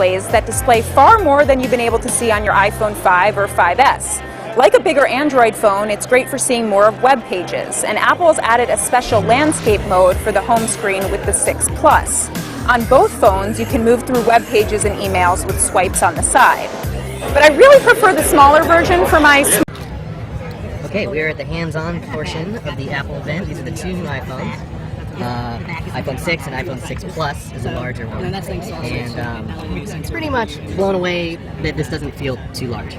displays that display far more than you've been able to see on your iPhone 5 or 5S. Like a bigger Android phone, it's great for seeing more of web pages, and Apple has added a special landscape mode for the home screen with the 6 Plus. On both phones, you can move through web pages and emails with swipes on the side. But I really prefer the smaller version for my... Okay, we're at the hands-on portion of the Apple event. These are the two new iPhones. iPhone 6 and iPhone 6 Plus is a larger one. And it's pretty much blown away that this doesn't feel too large.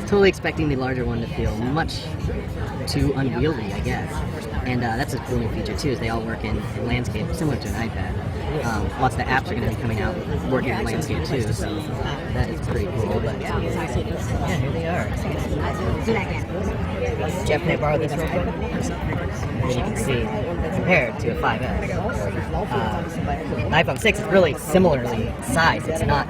Totally expecting the larger one to feel much too unwieldy, I guess. And that's a cool new feature too, is they all work in landscape, similar to an iPad. Lots of the apps are going to be coming out working in landscape too, so that is pretty cool. But yeah, here they are. Jeff, can I borrow this real quick? As you can see, compared to a 5S, the iPhone 6 is really similarly sized. It's not.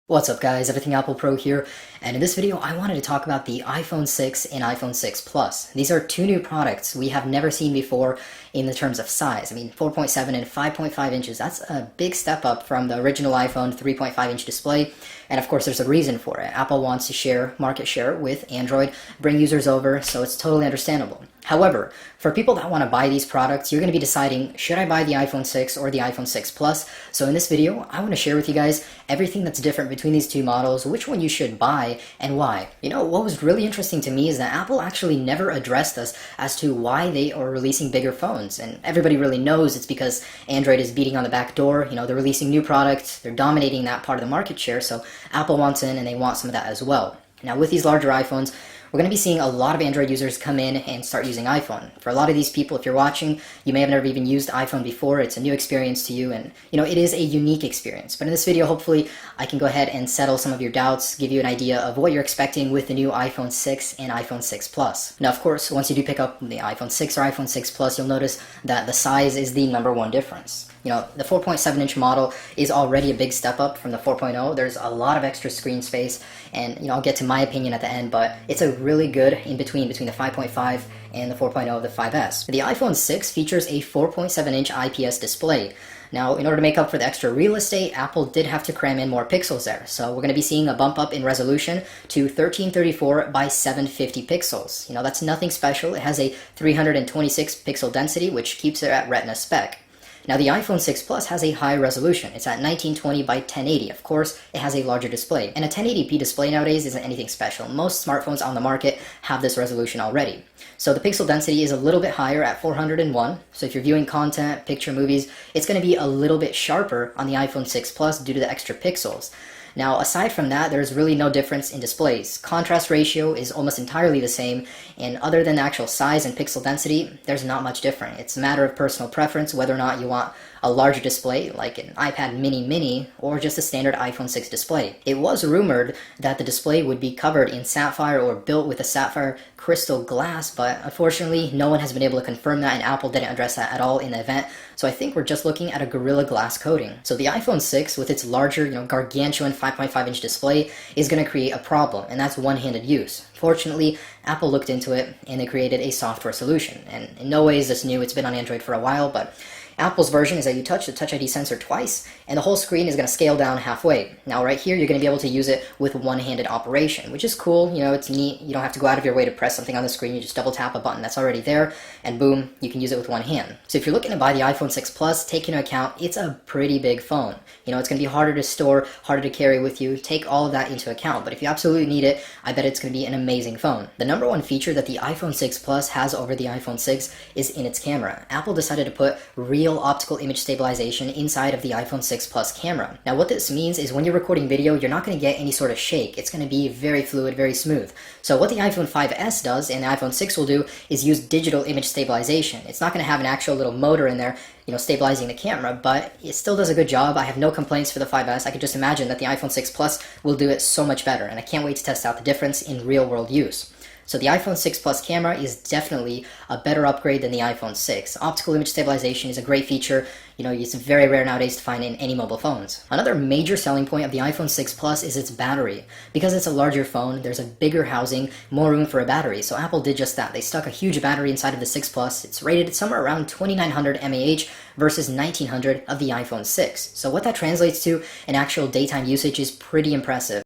What's up guys, Everything Apple Pro here, and in this video I wanted to talk about the iPhone 6 and iPhone 6 Plus. These are two new products we have never seen before in the terms of size. I mean, 4.7 and 5.5 inches, that's a big step up from the original iPhone 3.5 inch display, and of course there's a reason for it. Apple wants to share market share with Android, bring users over, so it's totally understandable. However, for people that want to buy these products, you're going to be deciding, should I buy the iPhone 6 or the iPhone 6 Plus? So in this video, I want to share with you guys everything that's different between these two models, which one you should buy, and why. You know, what was really interesting to me is that Apple actually never addressed us as to why they are releasing bigger phones. And everybody really knows it's because Android is beating on the back door. You know, they're releasing new products, they're dominating that part of the market share, so Apple wants in and they want some of that as well. Now with these larger iPhones, we're going to be seeing a lot of Android users come in and start using iPhone. For a lot of these people, if you're watching, you may have never even used iPhone before. It's a new experience to you, and you know, it is a unique experience. But in this video, hopefully, I can go ahead and settle some of your doubts, give you an idea of what you're expecting with the new iPhone 6 and iPhone 6 Plus. Now, of course, once you do pick up the iPhone 6 or iPhone 6 Plus, you'll notice that the size is the #1 difference. You know, the 4.7-inch model is already a big step up from the 4.0. There's a lot of extra screen space, and you know, I'll get to my opinion at the end, but it's a really good in-between between the 5.5 and the 4.0 of the 5S. The iPhone 6 features a 4.7-inch IPS display. Now, in order to make up for the extra real estate, Apple did have to cram in more pixels there. So we're going to be seeing a bump up in resolution to 1334 by 750 pixels. You know, that's nothing special. It has a 326 pixel density, which keeps it at Retina spec. Now the iPhone 6 Plus has a high resolution. It's at 1920 by 1080. Of course, it has a larger display. And a 1080p display nowadays isn't anything special. Most smartphones on the market have this resolution already. So the pixel density is a little bit higher at 401. So if you're viewing content, picture, movies, it's going to be a little bit sharper on the iPhone 6 Plus due to the extra pixels. Now, aside from that, there's really no difference in displays. Contrast ratio is almost entirely the same, and other than the actual size and pixel density, there's not much different. It's a matter of personal preference whether or not you want a larger display, like an iPad mini, or just a standard iPhone 6 display. It was rumored that the display would be covered in sapphire or built with a sapphire crystal glass, but unfortunately, no one has been able to confirm that, and Apple didn't address that at all in the event, so I think we're just looking at a Gorilla Glass coating. So the iPhone 6, with its larger, gargantuan 5.5-inch display, is going to create a problem, and that's one-handed use. Fortunately, Apple looked into it, and they created a software solution, and in no way is this new. It's been on Android for a while, but Apple's version is that you touch the Touch ID sensor twice, and the whole screen is going to scale down halfway. Now right here, you're going to be able to use it with one-handed operation, which is cool. You know, it's neat. You don't have to go out of your way to press something on the screen. You just double tap a button that's already there, and boom, you can use it with one hand. So if you're looking to buy the iPhone 6 Plus, take into account it's a pretty big phone. You know, it's going to be harder to store, harder to carry with you. Take all of that into account, but if you absolutely need it, I bet it's going to be an amazing phone. The #1 feature that the iPhone 6 Plus has over the iPhone 6 is in its camera. Apple decided to put real optical image stabilization inside of the iPhone 6 Plus camera. Now what this means is when you're recording video, you're not going to get any sort of shake. It's going to be very fluid, very smooth. So what the iPhone 5S does and the iPhone 6 will do is use digital image stabilization. It's not going to have an actual little motor in there, stabilizing the camera, but it still does a good job. I have no complaints for the 5S. I could just imagine that the iPhone 6 Plus will do it so much better, and I can't wait to test out the difference in real-world use. So the iPhone 6 Plus camera is definitely a better upgrade than the iPhone 6. Optical image stabilization is a great feature. You know, it's very rare nowadays to find in any mobile phones. Another major selling point of the iPhone 6 Plus is its battery. Because it's a larger phone, there's a bigger housing, more room for a battery. So Apple did just that. They stuck a huge battery inside of the 6 Plus. It's rated somewhere around 2900 mAh versus 1900 of the iPhone 6. So what that translates to in actual daytime usage is pretty impressive.